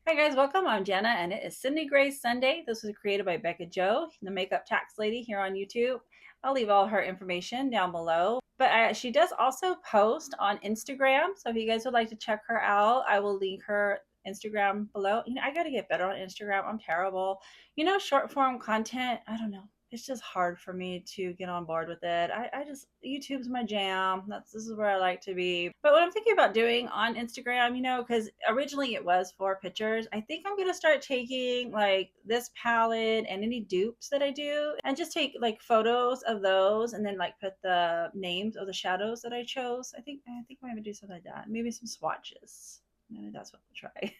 Hi guys, welcome. I'm Jenna and it is Cindy Grace Sunday. This was created by Bekah Jo, the makeup tax lady here on YouTube. I'll leave all her information down below. But she does also post on Instagram. So if you guys would like to check her out, I will link her Instagram below. I got to get better on Instagram. I'm terrible. Short form content, I don't know. It's just hard for me to get on board with it. I just, YouTube's my jam. This is where I like to be. But what I'm thinking about doing on Instagram, because originally it was for pictures, I think I'm going to start taking like this palette and any dupes that I do and just take like photos of those and then like put the names of the shadows that I chose. I think I'm going to do something like that. Maybe some swatches. Maybe that's what we'll try.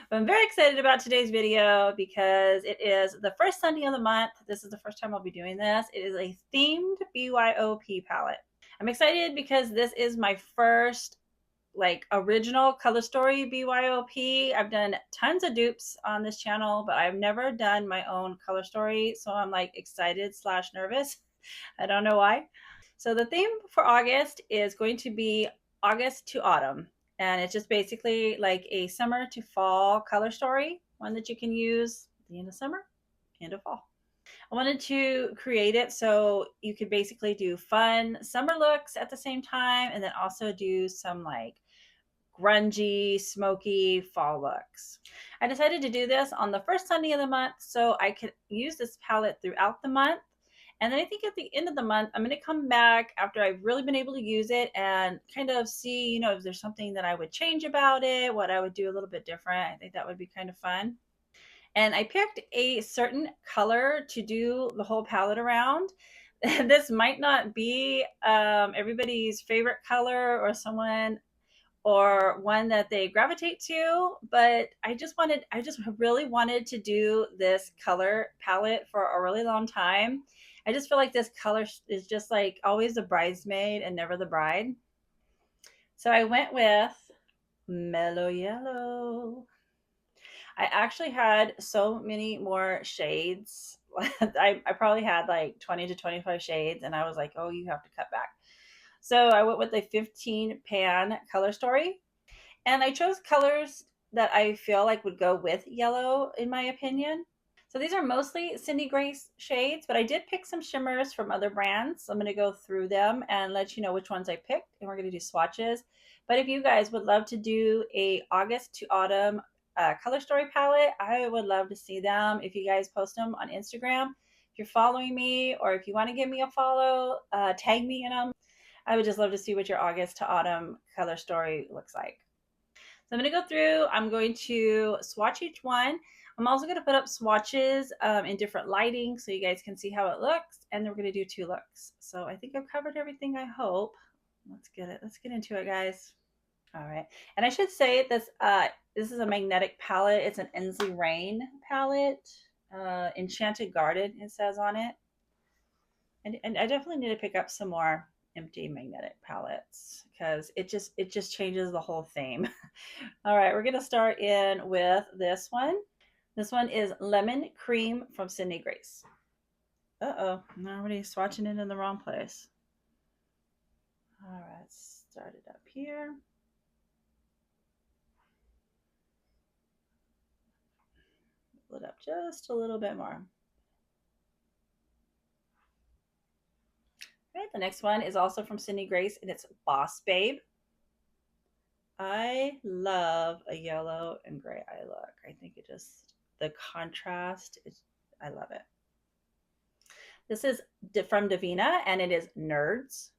But I'm very excited about today's video because it is the first Sunday of the month. This is the first time I'll be doing this. It is a themed BYOP palette. I'm excited because this is my first like original color story BYOP. I've done tons of dupes on this channel, but I've never done my own color story. So I'm like excited / nervous. I don't know why. So the theme for August is going to be August to autumn. And it's just basically like a summer to fall color story, one that you can use at the end of summer, end of fall. I wanted to create it so you could basically do fun summer looks at the same time and then also do some like grungy, smoky fall looks. I decided to do this on the first Sunday of the month so I could use this palette throughout the month. And then I think at the end of the month, I'm going to come back after I've really been able to use it and kind of see, if there's something that I would change about it, what I would do a little bit different. I think that would be kind of fun. And I picked a certain color to do the whole palette around. This might not be everybody's favorite color or one that they gravitate to, but I just really wanted to do this color palette for a really long time. I just feel like this color is just like always the bridesmaid and never the bride. So I went with Mellow Yellow. I actually had so many more shades. I probably had like 20 to 25 shades, and I was like, oh, you have to cut back. So I went with a 15 pan color story, and I chose colors that I feel like would go with yellow, in my opinion. So these are mostly Cindy Grace shades, but I did pick some shimmers from other brands. So I'm going to go through them and let you know which ones I picked, and we're going to do swatches. But if you guys would love to do a August to autumn color story palette, I would love to see them. If you guys post them on Instagram, if you're following me, or if you want to give me a follow, tag me in them. I would just love to see what your August to autumn color story looks like. So I'm going to go through, I'm going to swatch each one. I'm also going to put up swatches in different lighting so you guys can see how it looks. And then we're going to do 2 looks. So I think I've covered everything, I hope. Let's get into it, guys. All right. And I should say this is a magnetic palette. It's an Ensley Rain palette. Enchanted Garden, it says on it. And I definitely need to pick up some more empty magnetic palettes because it just changes the whole theme. All right, we're gonna start in with this one. This one is Lemon Cream from Cindy Grace. Uh-oh, I'm already swatching it in the wrong place. All right, let's start it up here. Pull it up just a little bit more. All right, the next one is also from Cindy Grace, and it's Boss Babe. I love a yellow and gray eye look. I think it just, the contrast, I love it. This is from Davina, and it is Nerds.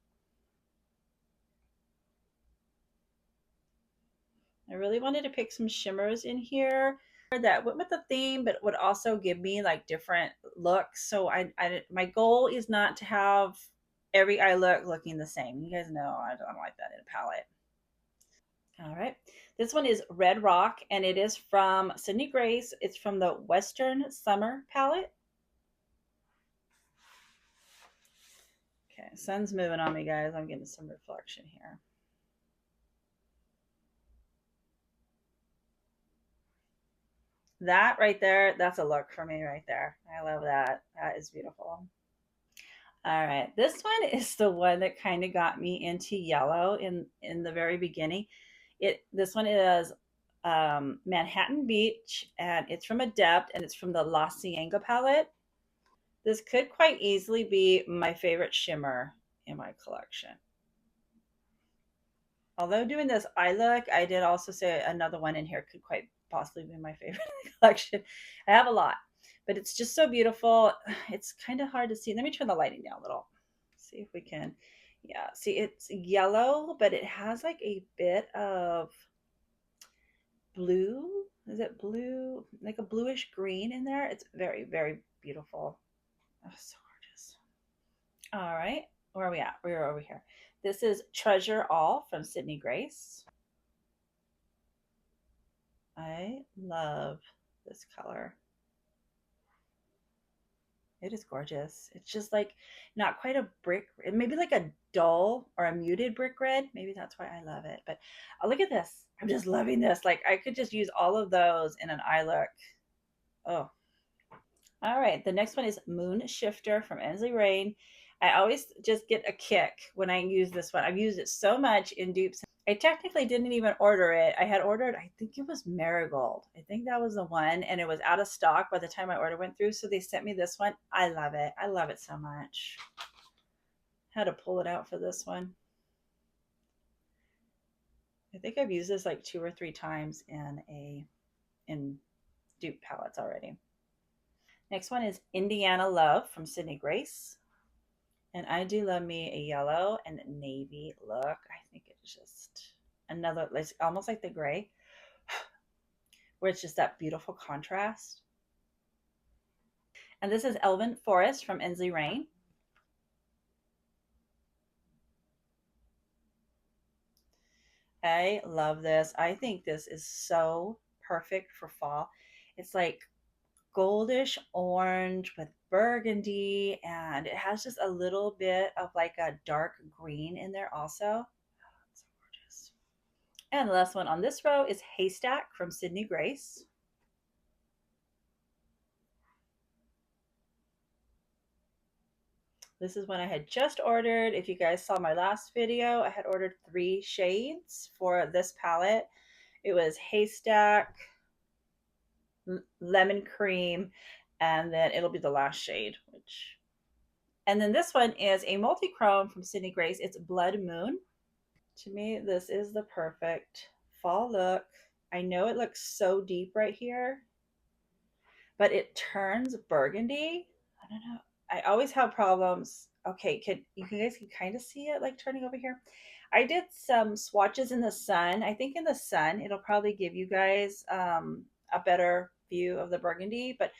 I really wanted to pick some shimmers in here that went with the theme, but would also give me like different looks. So my goal is not to have every eye look looking the same. You guys know I don't like that in a palette. All right. This one is Red Rock, and it is from Cindy Grace. It's from the Western Summer palette. Okay, sun's moving on me, guys. I'm getting some reflection here. That right there, that's a look for me right there. I love that. That is beautiful. All right, this one is the one that kind of got me into yellow in the very beginning. This one is Manhattan Beach, and it's from Adept, and it's from the La Cienega palette. This could quite easily be my favorite shimmer in my collection. Although doing this eye look, I did also say another one in here could quite possibly be my favorite collection. I have a lot, but it's just so beautiful. It's kind of hard to see. Let me turn the lighting down a little. See if we can. Yeah, see, it's yellow, but it has like a bit of blue. Is it blue? Like a bluish green in there. It's very, very beautiful. Oh, so gorgeous. All right. Where are we at? We're over here. This is Treasure All from Sydney Grace. I love this color. It is gorgeous. It's just like not quite a brick, maybe like a dull or a muted brick red. Maybe that's why I love it. But look at this. I'm just loving this. Like I could just use all of those in an eye look. Oh. All right. The next one is Moon Shifter from Ensley Rain. I always just get a kick when I use this one. I've used it so much in dupes. I technically didn't even order it. I had ordered, I think it was Marigold. I think that was the one, and it was out of stock by the time my order went through. So they sent me this one. I love it. I love it so much. Had to pull it out for this one. I think I've used this like 2 or 3 times in dupe palettes already. Next one is Indiana Love from Sydney Grace. And I do love me a yellow and navy look. I think it's just another, it's almost like the gray, where it's just that beautiful contrast. And this is Elven Forest from Ensley Rain. I love this. I think this is so perfect for fall. It's like goldish orange with burgundy, and it has just a little bit of like a dark green in there also. Oh, it's so gorgeous. And the last one on this row is Haystack from Sydney Grace. This is one I had just ordered. If you guys saw my last video, I had ordered 3 shades for this palette. It was Haystack, Lemon Cream, and then it'll be the last shade, and then this one is a multi-chrome from Sydney Grace. It's Blood Moon. To me, this is the perfect fall look. I know it looks so deep right here, but it turns burgundy. I don't know. I always have problems. Okay, you guys can kind of see it like turning over here. I did some swatches in the sun. I think in the sun, it'll probably give you guys a better view of the burgundy, but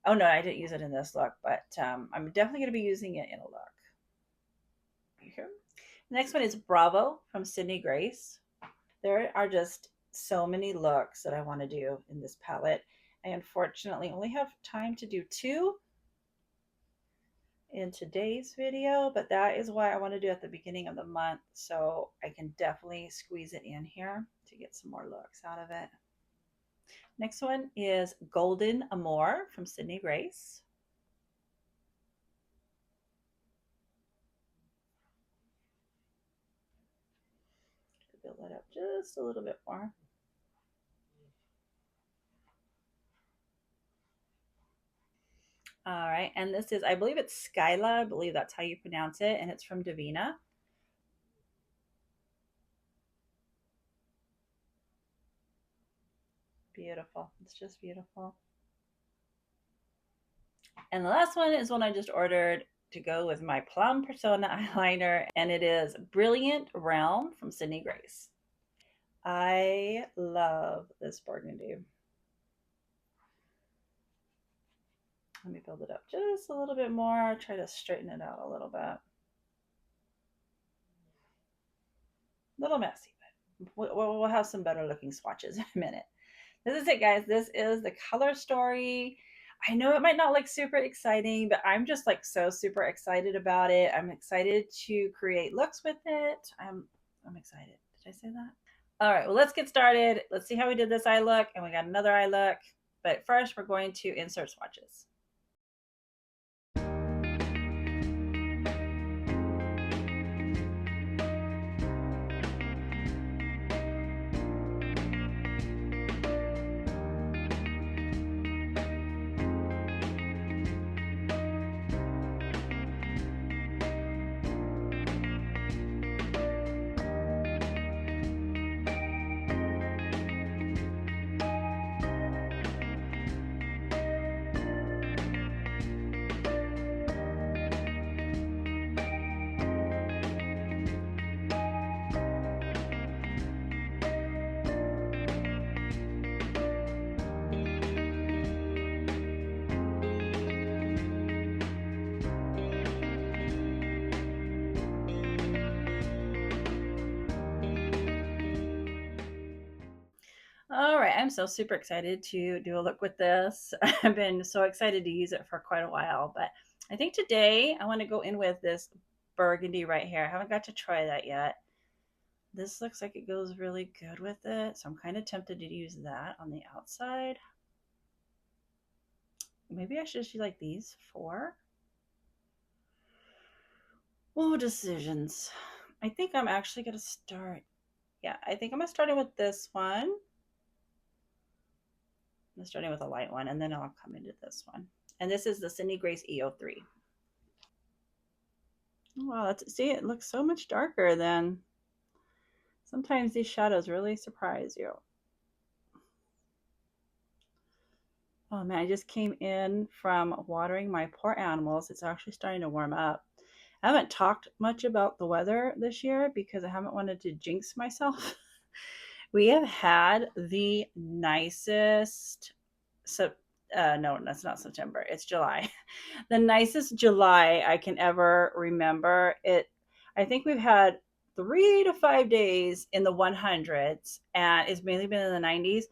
oh no, I didn't use it in this look, but I'm definitely going to be using it in a look. Here. The next one is Bravo from Sydney Grace. There are just so many looks that I want to do in this palette. I unfortunately only have time to do 2 in today's video, but that is why I want to do at the beginning of the month, so I can definitely squeeze it in here to get some more looks out of it. Next one is Golden Amour from Sydney Grace. Build that up just a little bit more. All right, and this is, I believe it's Skyla. I believe that's how you pronounce it, and it's from Davina. Beautiful. It's just beautiful. And the last one is one I just ordered to go with my Plum Persona eyeliner, and it is Brilliant Realm from Sydney Grace. I love this burgundy. Let me build it up just a little bit more, try to straighten it out a little bit. A little messy, but we'll have some better looking swatches in a minute. This is it, guys. This is the color story. I know it might not look super exciting, but I'm just like so super excited about it. I'm excited to create looks with it. I'm excited. Did I say that? All right, well, let's get started. Let's see how we did this eye look, and we got another eye look. But first, we're going to insert swatches. All right, I'm so super excited to do a look with this. I've been so excited to use it for quite a while, but I think today I want to go in with this burgundy right here. I haven't got to try that yet. This looks like it goes really good with it, so I'm kind of tempted to use that on the outside. Maybe I should just use like these four. Oh, decisions. I think I'm actually going to start. Yeah, I think I'm going to start with this one. I'm starting with a light one, and then I'll come into this one. And this is the Cindy Grace EO3. Wow, that's, see, it looks so much darker than sometimes these shadows really surprise you. Oh man, I just came in from watering my poor animals. It's actually starting to warm up. I haven't talked much about the weather this year because I haven't wanted to jinx myself. We have had the nicest, so no, that's not September. It's July. The nicest July I can ever remember. I think we've had 3 to 5 days in the 100s, and it's mainly been in the 90s.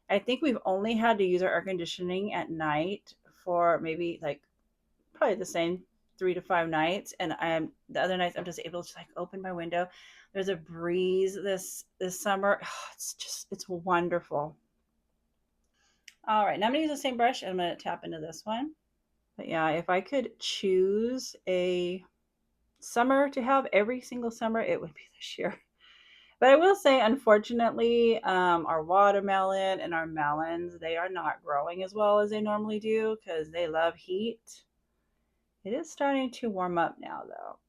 I think we've only had to use our air conditioning at night for maybe like probably the same 3 to 5 nights, and I'm the other nights I'm just able to like open my window. There's a breeze this summer. Oh, it's wonderful. All right, now I'm gonna use the same brush and I'm gonna tap into this one. But yeah, if I could choose a summer to have every single summer, it would be this year. But I will say, unfortunately, our watermelon and our melons, they are not growing as well as they normally do because they love heat. It is starting to warm up now, though.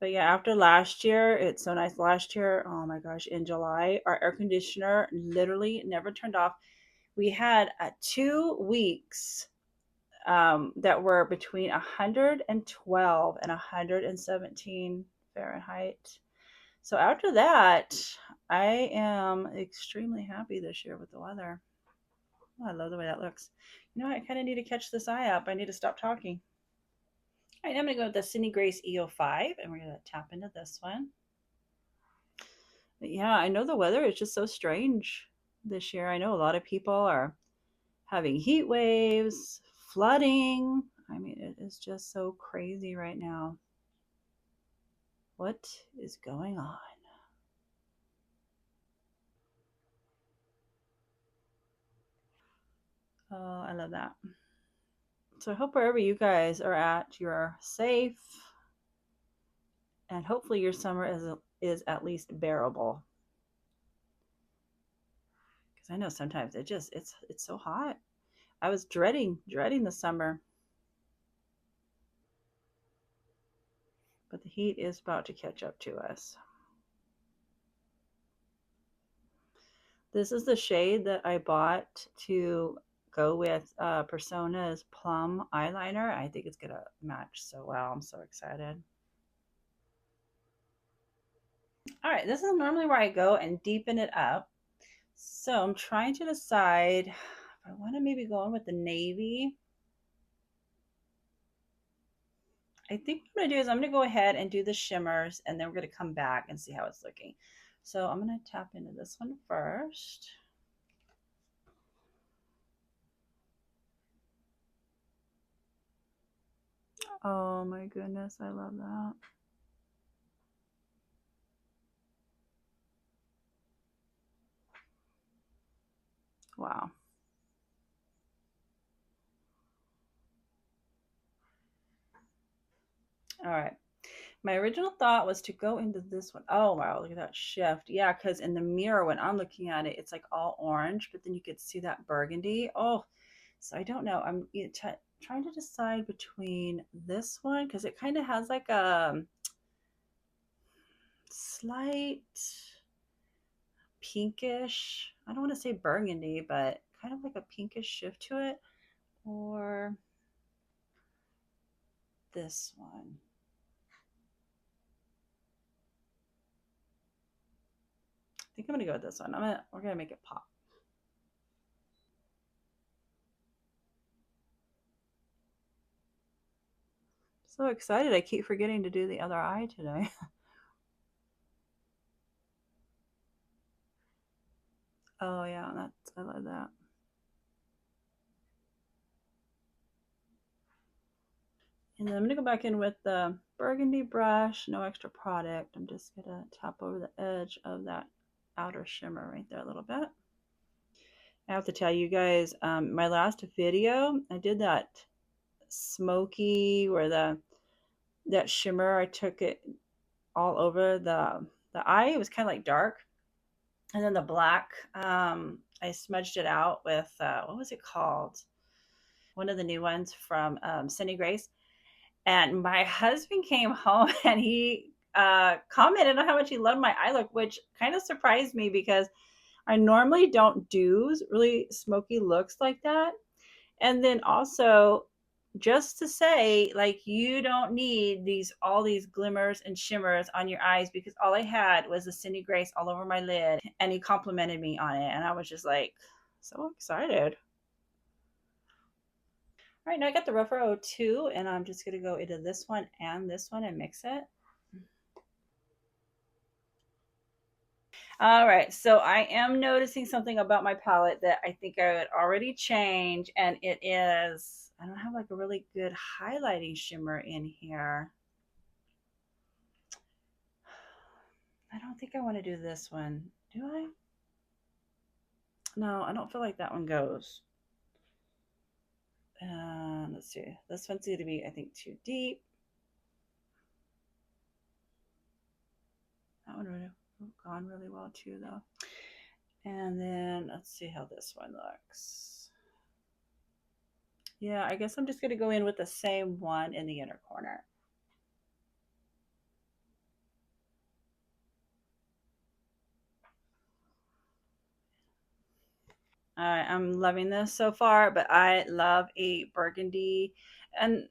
But yeah, after last year, it's so nice. Last year, oh my gosh, in July, our air conditioner literally never turned off. We had 2 weeks that were between 112 and 117 Fahrenheit. So after that, I am extremely happy this year with the weather. Oh, I love the way that looks. You know, I kind of need to catch this eye up. I need to stop talking. All right, I'm going to go with the Cindy Grace EO5, and we're going to tap into this one. But yeah, I know the weather is just so strange this year. I know a lot of people are having heat waves, flooding. I mean, it is just so crazy right now. What is going on? Oh, I love that. So I hope wherever you guys are at, you're safe, and hopefully your summer is at least bearable. Because I know sometimes it's so hot. I was dreading the summer, but the heat is about to catch up to us. This is the shade that I bought to go with Persona's Plum eyeliner. I think it's gonna match so well. I'm so excited. All right, this is normally where I go and deepen it up. So I'm trying to decide if I want to maybe go in with the navy. I think what I'm gonna do is I'm gonna go ahead and do the shimmers, and then we're gonna come back and see how it's looking. So I'm gonna tap into this one first. Oh my goodness, I love that. Wow. All right. My original thought was to go into this one. Oh wow, look at that shift. Yeah, because in the mirror when I'm looking at it, it's like all orange, but then you could see that burgundy. Oh, so I don't know. I'm trying to decide between this one because it kind of has like a slight pinkish. I don't want to say burgundy, but kind of like a pinkish shift to it, or this one. I think I'm gonna go with this one. We're gonna make it pop. So excited. I keep forgetting to do the other eye today. Oh yeah, that's, I love that. And then I'm gonna go back in with the burgundy brush, no extra product. I'm just gonna tap over the edge of that outer shimmer right there a little bit. I have to tell you guys, my last video, I did that smoky where that shimmer, I took it all over the eye. It was kind of like dark. And then the black, I smudged it out with, what was it called? One of the new ones from Cindy Grace. And my husband came home and he commented on how much he loved my eye look, which kind of surprised me because I normally don't do really smoky looks like that. And then also, just to say, like, you don't need these all these glimmers and shimmers on your eyes, because all I had was the Cindy Grace all over my lid, and he complimented me on it, and I was just like so excited. All right, now I got the Rougher O2, and I'm just gonna go into this one and mix it. All right, so I am noticing something about my palette that I think I would already change, and it is I don't have like a really good highlighting shimmer in here. I don't think I want to do this one. Do I? No, I don't feel like that one goes. Let's see. This one's going to be, I think, too deep. That one would have gone really well too, though. And then let's see how this one looks. Yeah, I guess I'm just going to go in with the same one in the inner corner. I'm loving this so far, but I love a burgundy. And,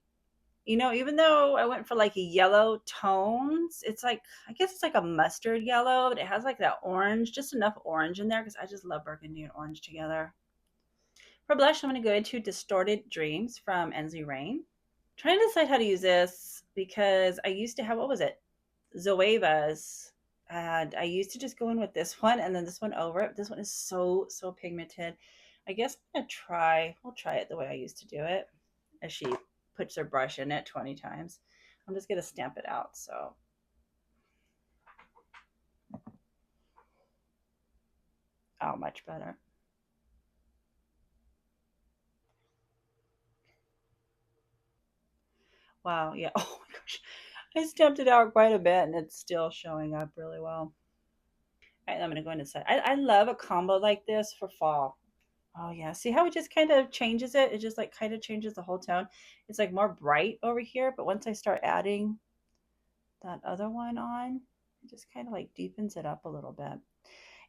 even though I went for like a yellow tones, it's like, I guess it's like a mustard yellow, but it has like that orange, just enough orange in there because I just love burgundy and orange together. For blush, I'm going to go into Distorted Dreams from Ensley Rain. Trying to decide how to use this because I used to have, what was it? Zoeva's. And I used to just go in with this one and then this one over it. This one is so, so pigmented. I guess we'll try it the way I used to do it, as she puts her brush in it 20 times. I'm just going to stamp it out. So, oh, much better. Wow. Yeah. Oh my gosh. I stamped it out quite a bit and it's still showing up really well. All right, I'm going to go inside. I love a combo like this for fall. Oh yeah. See how it just kind of changes it? It just like kind of changes the whole tone. It's like more bright over here, but once I start adding that other one on, it just kind of like deepens it up a little bit.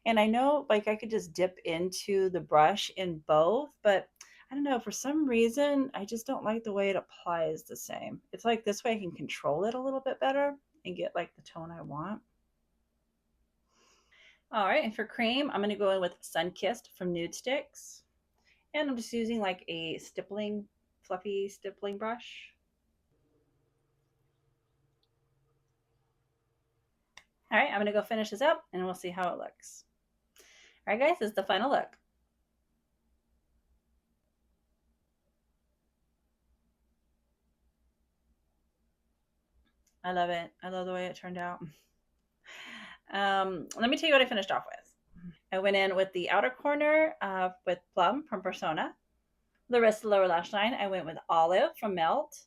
And I know like I could just dip into the brush in both, but I don't know, for some reason I just don't like the way it applies the same. It's like this way I can control it a little bit better and get like the tone I want. All right, and for cream, I'm going to go in with Sunkissed from Nude Sticks. And I'm just using like a fluffy stippling brush. All right, I'm gonna go finish this up and we'll see how it looks. All right, guys, this is the final look. I love it. I love the way it turned out. Let me tell you what I finished off with. I went in with the outer corner with Plum from Persona. The rest of the lower lash line, I went with Olive from Melt.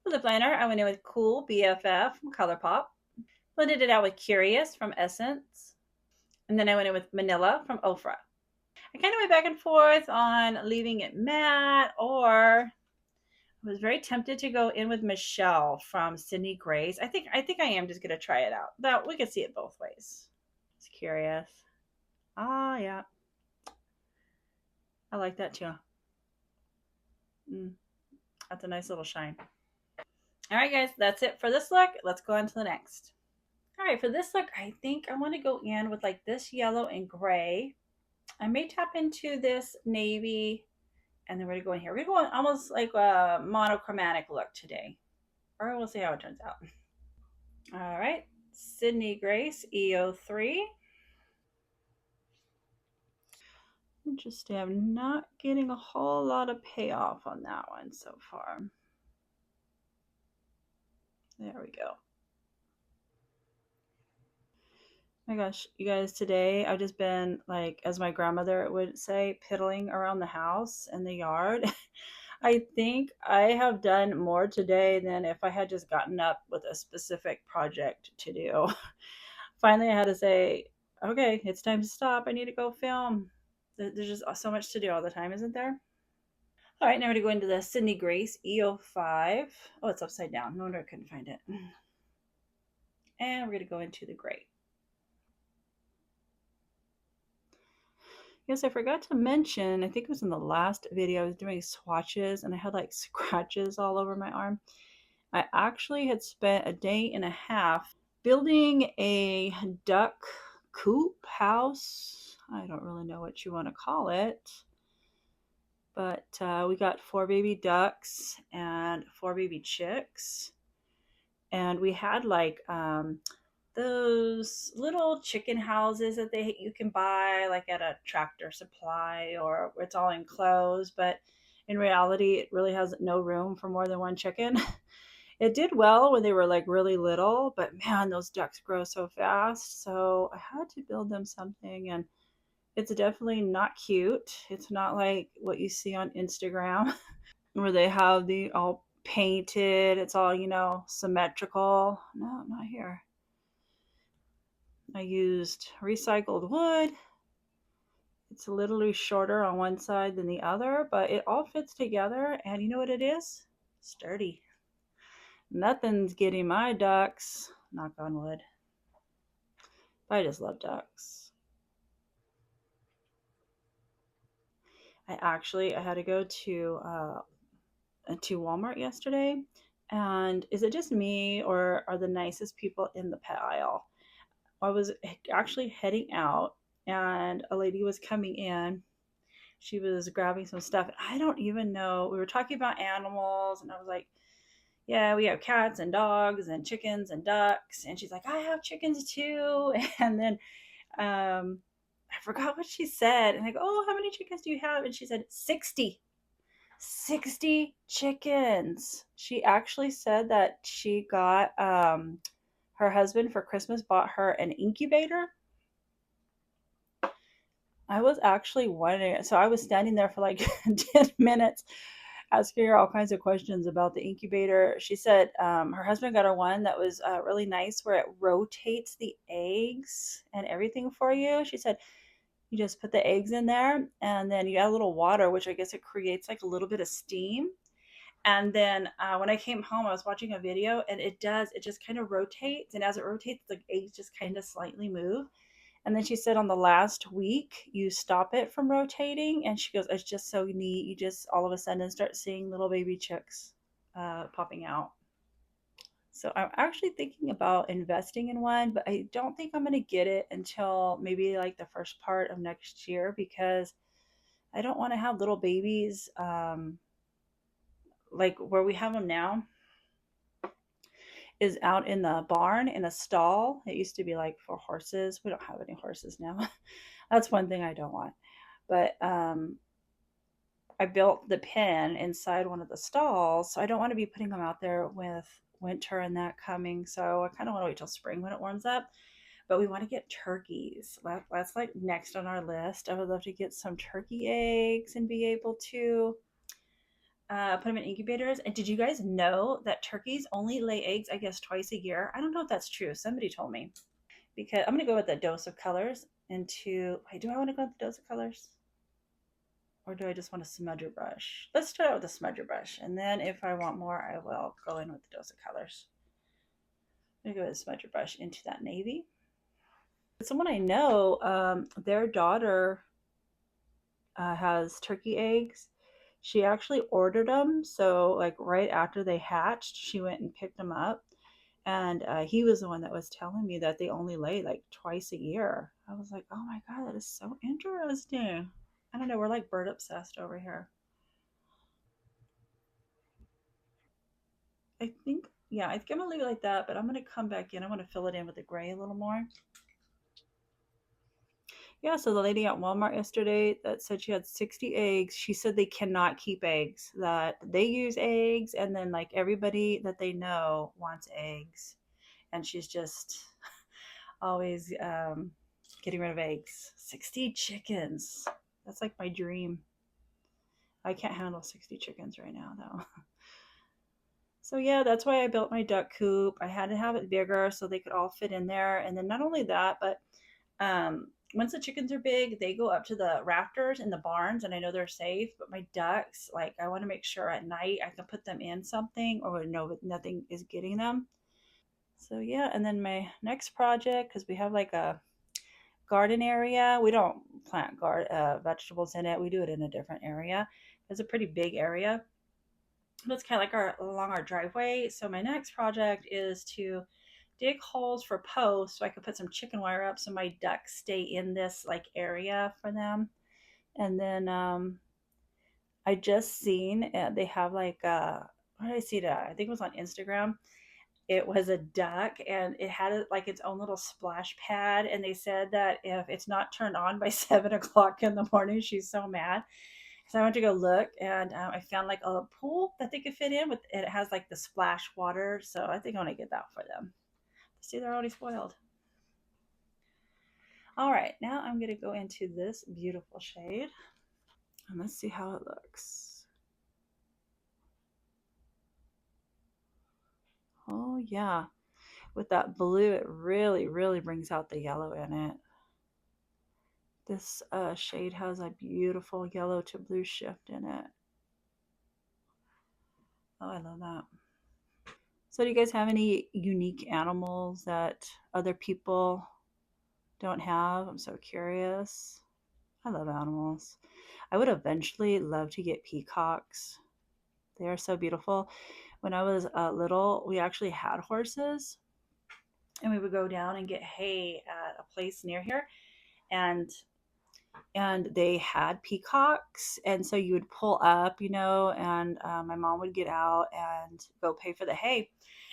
For lip liner, I went in with Cool BFF from ColourPop. Blended it out with Curious from Essence. And then I went in with Manila from Ofra. I kind of went back and forth on leaving it matte, or I was very tempted to go in with Michelle from Sydney Grace. I think I am just gonna try it out. That we could see it both ways. It's curious. Ah, yeah, I like that too. Mm, that's a nice little shine. All right, guys, that's it for this look. Let's go on to the next. All right, for this look, I think I want to go in with like this yellow and gray. I may tap into this navy, and then we're gonna go in here. We're going almost like a monochromatic look today, or we'll see how it turns out. All right, Sydney Grace EO3. Interesting. I'm not getting a whole lot of payoff on that one so far. There we go. My gosh, you guys, today I've just been like, as my grandmother would say, piddling around the house and the yard. I think I have done more today than if I had just gotten up with a specific project to do. Finally, I had to say, okay, it's time to stop. I need to go film. There's just so much to do all the time, isn't there? All right, now we're going to go into the Sydney Grace EO5. Oh, it's upside down. No wonder I couldn't find it. And we're going to go into the gray. Yes, I forgot to mention, I think it was in the last video, I was doing swatches and I had like scratches all over my arm. I actually had spent a day and a half building a duck coop house. I don't really know what you want to call it, but we got 4 baby ducks and 4 baby chicks. And we had like those little chicken houses that you can buy like at a Tractor Supply, or it's all enclosed, but in reality it really has no room for more than one chicken. It did well when they were like really little, but man, those ducks grow so fast, so I had to build them something. And it's definitely not cute. It's not like what you see on Instagram where they have the all painted, it's all, symmetrical. No, not here. I used recycled wood. It's a little shorter on one side than the other, but it all fits together. And you know what it is? Sturdy. Nothing's getting my ducks, knock on wood. But I just love ducks. I had to go to Walmart yesterday, and is it just me or are the nicest people in the pet aisle? I was actually heading out, and a lady was coming in. She was grabbing some stuff. I don't even know. We were talking about animals, and I was like, yeah, we have cats and dogs and chickens and ducks. And she's like, I have chickens too. And then I forgot what she said. And I go, oh, how many chickens do you have? And she said, 60. 60 chickens. She actually said that she got her husband for Christmas bought her an incubator. I was actually wondering. So I was standing there for like 10 minutes asking her all kinds of questions about the incubator. She said her husband got her one that was really nice where it rotates the eggs and everything for you. She said you just put the eggs in there and then you add a little water, which I guess it creates like a little bit of steam. And then when I came home, I was watching a video and it just kind of rotates. And as it rotates, the eggs just kind of slightly move. And then she said on the last week, you stop it from rotating. And she goes, it's just so neat. You just all of a sudden start seeing little baby chicks popping out. So I'm actually thinking about investing in one, but I don't think I'm going to get it until maybe like the first part of next year because I don't want to have little babies like where we have them now is out in the barn in a stall. It used to be like for horses. We don't have any horses now. That's one thing I don't want. But I built the pen inside one of the stalls, so I don't want to be putting them out there with winter and that coming. So I kind of want to wait till spring when it warms up. But we want to get turkeys. That's like next on our list. I would love to get some turkey eggs and be able to put them in incubators. And did you guys know that turkeys only lay eggs, I guess, twice a year? I don't know if that's true. Somebody told me. Because I'm going to go with the dose of colors into. Wait, do I want to go with the dose of colors? Or do I just want a smudger brush? Let's start out with a smudger brush. And then if I want more, I will go in with the dose of colors. I'm going to go with a smudger brush into that navy. Someone I know, their daughter has turkey eggs. She actually ordered them. So, like, right after they hatched, she went and picked them up. And he was the one that was telling me that they only lay like twice a year. I was like, oh my God, that is so interesting. I don't know. We're like bird obsessed over here. I think I'm gonna leave it like that, but I'm gonna come back in. I want to fill it in with the gray a little more. Yeah, so the lady at Walmart yesterday that said she had 60 eggs, she said they cannot keep eggs, that they use eggs, and then like everybody that they know wants eggs. And she's just always getting rid of eggs. 60 chickens. That's like my dream. I can't handle 60 chickens right now, though. So, yeah, that's why I built my duck coop. I had to have it bigger so they could all fit in there. And then not only that, but once the chickens are big, they go up to the rafters in the barns, and I know they're safe. But my ducks, like, I want to make sure at night I can put them in something or know nothing is getting them. So, yeah. And then my next project, because we have like a garden area. We don't plant vegetables in it. We do it in a different area. It's a pretty big area. But it's kind of like our along our driveway. So my next project is to dig holes for posts so I could put some chicken wire up so my ducks stay in this like area for them. And then I just seen they have like what did I see that? I think it was on Instagram. It was a duck and it had like its own little splash pad, and they said that if it's not turned on by 7 o'clock in the morning, she's so mad. So I went to go look, and I found like a pool that they could fit in with. It has like the splash water, so I think I want to get that for them. See, they're already spoiled. All right, now I'm gonna go into this beautiful shade, and let's see how it looks. Oh yeah, with that blue, it really, really brings out the yellow in it. This shade has a beautiful yellow to blue shift in it. Oh, I love that. So, do you guys have any unique animals that other people don't have? I'm so curious. I love animals. I would eventually love to get peacocks. They are so beautiful. When I was little, we actually had horses, and we would go down and get hay at a place near here. And they had peacocks, and so you would pull up, and my mom would get out and go pay for the hay,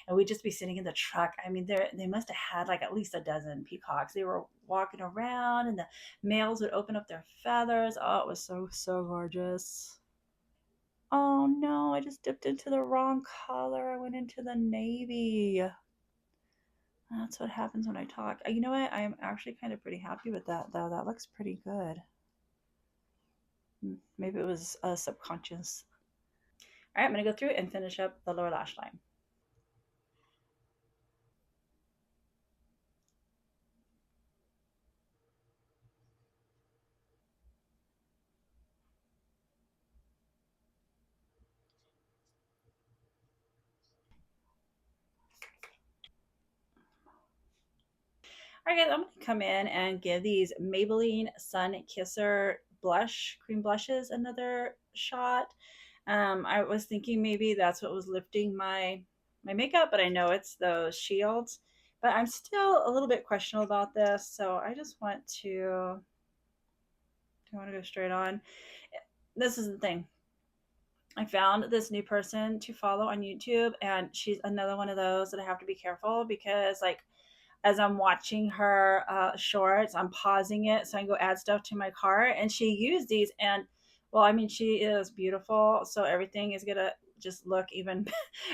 and we'd just be sitting in the truck. I mean, they must have had like at least a dozen peacocks. They were walking around, and the males would open up their feathers. Oh, it was so gorgeous. Oh no, I just dipped into the wrong color. I went into the navy. That's what happens when I talk. You know what? I am actually kind of pretty happy with that, though. That looks pretty good. Maybe it was subconscious. All right, I'm going to go through and finish up the lower lash line. All right, guys, I'm going to come in and give these Maybelline Sun Kisser blush, cream blushes, another shot. I was thinking maybe that's what was lifting my makeup, but I know it's those shields. But I'm still a little bit questionable about this, so I just want to. Do I want to go straight on? This is the thing. I found this new person to follow on YouTube, and she's another one of those that I have to be careful because, like, as I'm watching her shorts, I'm pausing it so I can go add stuff to my cart. And she used these, and well, I mean, she is beautiful, so everything is gonna just look even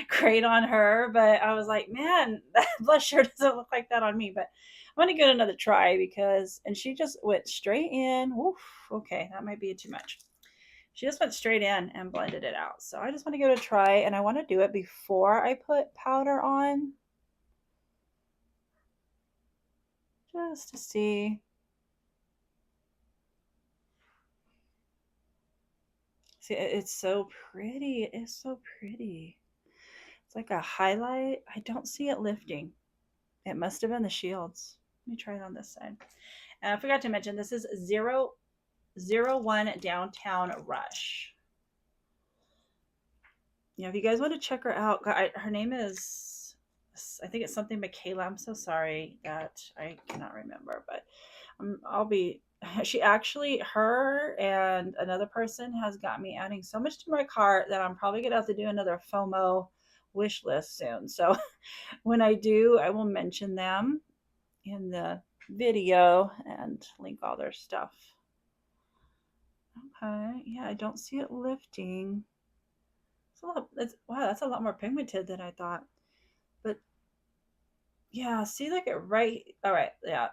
great on her. But I was like, man, that blush sure doesn't look like that on me. But I'm gonna give it another try because, and she just went straight in. Oof, okay, that might be too much. She just went straight in and blended it out. So I just want to give it a try, and I want to do it before I put powder on, just to see. See, it's so pretty. It is so pretty. It's like a highlight. I don't see it lifting. It must have been the shields. Let me try it on this side. And I forgot to mention this is 001 Downtown Rush. If you guys want to check her out, her name is, I think it's something Michaela. I'm so sorry that I cannot remember, but I'll be. She actually, her and another person has got me adding so much to my cart that I'm probably gonna have to do another FOMO wish list soon. So when I do, I will mention them in the video and link all their stuff. Okay, yeah, I don't see it lifting. Wow, that's a lot more pigmented than I thought. But yeah, see like it right. All right, yeah.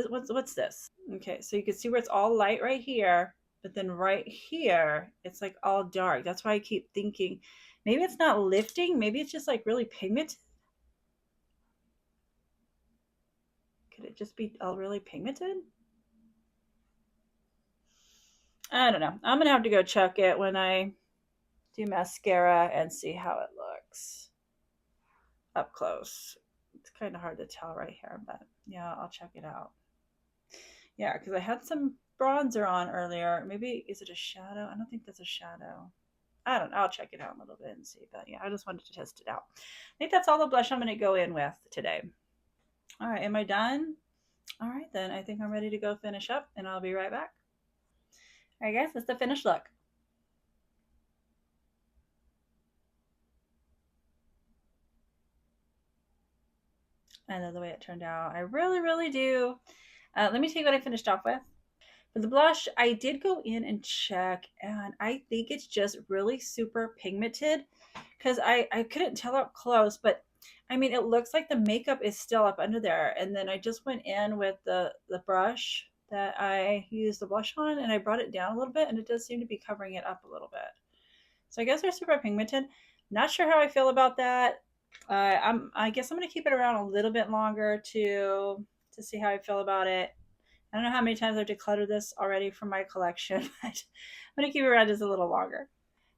What's this? Okay, so you can see where it's all light right here, but then right here it's like all dark. That's why I keep thinking maybe it's not lifting. Maybe it's just like really pigmented. Could it just be all really pigmented? I don't know. I'm gonna have to go check it when I do mascara and see how it looks up close. It's kind of hard to tell right here, but yeah, I'll check it out. Yeah, because I had some bronzer on earlier. Maybe, is it a shadow? I don't think that's a shadow. I don't know. I'll check it out a little bit and see. But yeah, I just wanted to test it out. I think that's all the blush I'm going to go in with today. All right, am I done? All right, then I think I'm ready to go finish up and I'll be right back. All right, guys, that's the finished look. I love the way it turned out. I really, really do. Let me tell you what I finished off with. For the blush, I did go in and check, and I think it's just really super pigmented because I couldn't tell up close, but I mean, it looks like the makeup is still up under there. And then I just went in with the brush that I used the blush on, and I brought it down a little bit, and it does seem to be covering it up a little bit. So I guess they're super pigmented. Not sure how I feel about that. I guess I'm gonna keep it around a little bit longer to see how I feel about it. I don't know how many times I've decluttered this already from my collection, but I'm going to keep it around just a little longer.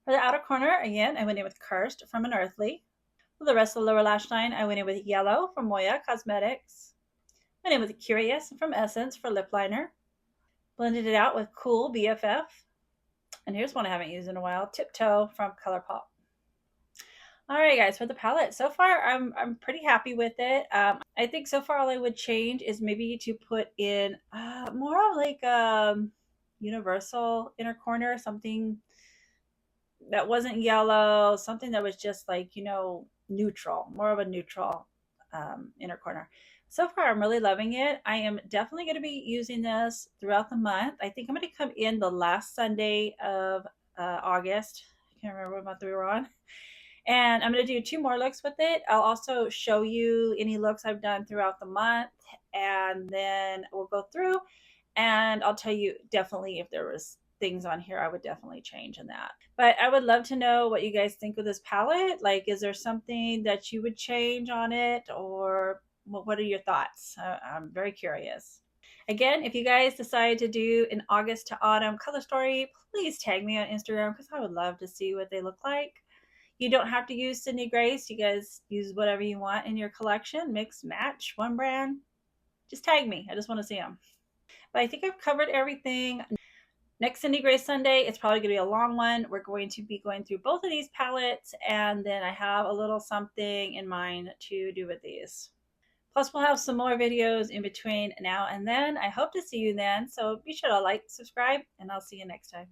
For the outer corner, again, I went in with Cursed from Earthly. For the rest of the lower lash line, I went in with Yellow from Moya Cosmetics. Went in with Curious from Essence for lip liner. Blended it out with Cool BFF. And here's one I haven't used in a while, Tiptoe from ColourPop. All right, guys, for the palette, so far I'm pretty happy with it. I think so far all I would change is maybe to put in more of like universal inner corner, something that wasn't yellow, something that was just like, neutral, more of a neutral inner corner. So far, I'm really loving it. I am definitely going to be using this throughout the month. I think I'm going to come in the last Sunday of August. I can't remember what month we were on. And I'm going to do 2 more looks with it. I'll also show you any looks I've done throughout the month. And then we'll go through and I'll tell you definitely if there was things on here I would definitely change in that. But I would love to know what you guys think of this palette. Like, is there something that you would change on it, or what are your thoughts? I'm very curious. Again, if you guys decide to do an August to autumn color story, please tag me on Instagram because I would love to see what they look like. You don't have to use Sydney Grace. You guys use whatever you want in your collection. Mix, match, one brand. Just tag me. I just want to see them. But I think I've covered everything. Next Sydney Grace Sunday, it's probably going to be a long one. We're going to be going through both of these palettes, and then I have a little something in mind to do with these. Plus, we'll have some more videos in between now and then. I hope to see you then. So be sure to like, subscribe, and I'll see you next time.